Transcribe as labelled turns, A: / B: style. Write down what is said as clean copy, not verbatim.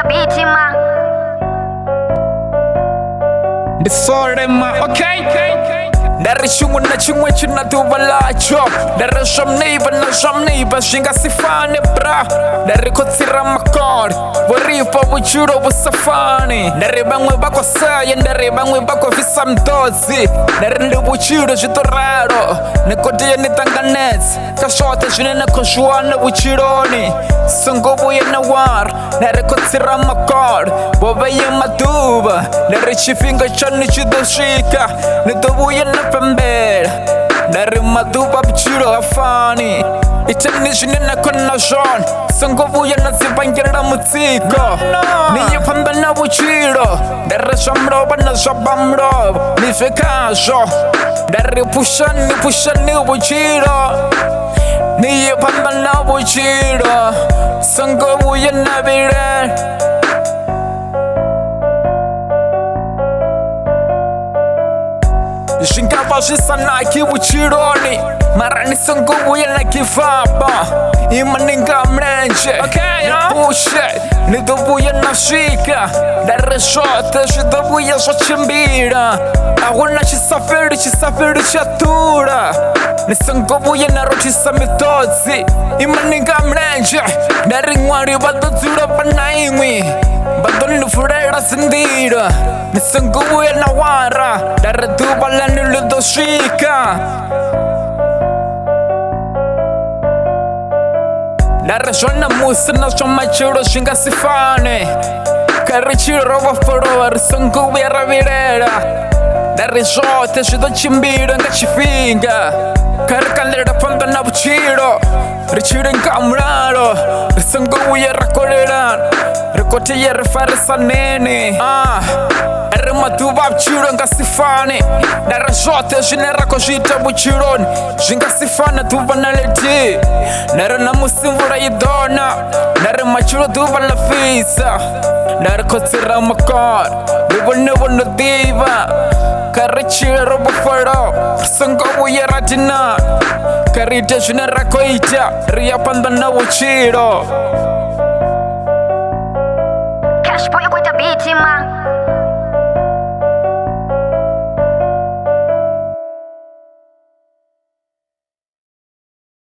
A: Gonga biti ma
B: NdiSole ma, okay? Dari chungu na chumwe chinatuva lacho Dari shamniba shinga sifane bra Dari kotsira makod Waripa Vhutshilo busafani Dari bangwe bako saya Dari bangwe bako visa mtozi Dari ndi Vhutshilo jitoraro Nekotiya nitanganets Kashote jinene koshwana Vhutshiloni Sungubu ya nawar Dari kotsira makod Wabaya Maduvhaa Dari chifinga chani chidoshika Nitobu ya napembera Dari Maduvhaa Vhutshilo hafani Ichani jinene kona zon Sungubu ya nazibangira mutsiko Niye pamba na Vhutshilo Dari shamroba na shabamroba Nifikazo Dari pushani Vhutshilo Niye pamba na Vhutshilo Sungubu ya nabira Shingabashisa na Vhutshiloni Marani sungubu ya na kivapa Imaninga mrenje Bullshit Nidobu ya na shika Dari shote shidobu ya shochimbira Ahuna chisafiri chatura Nisungubu ya na rochisa mitozi Imaninga mrenje Dari ngwari badozura panaimwi Badoni nufurera sindira Nisungubu ya na wara Dari duba la niludoshika Dari shona musa na shoma chiro shinga sifane Kari chiro waforowa risungubu ya ravirera Dari shote shido chimbira nga chifinga Kari kalera panda na Vhutshilo Richire nga mraro Risungubu ya rakolera Rikote ya rifarisa nene Dari Maduvhaa Vhutshilo nga sifane Dari shote jinera kojita Vhutshiloni Jinga sifane tuva na leti Dari na musimvura yidona Dari machilo tuva la fisa Dari kotsira makor Ribone diva Kari chiro bufalo Sungubu ya radina Kari de jinera koita Ria panda na Vhutshilo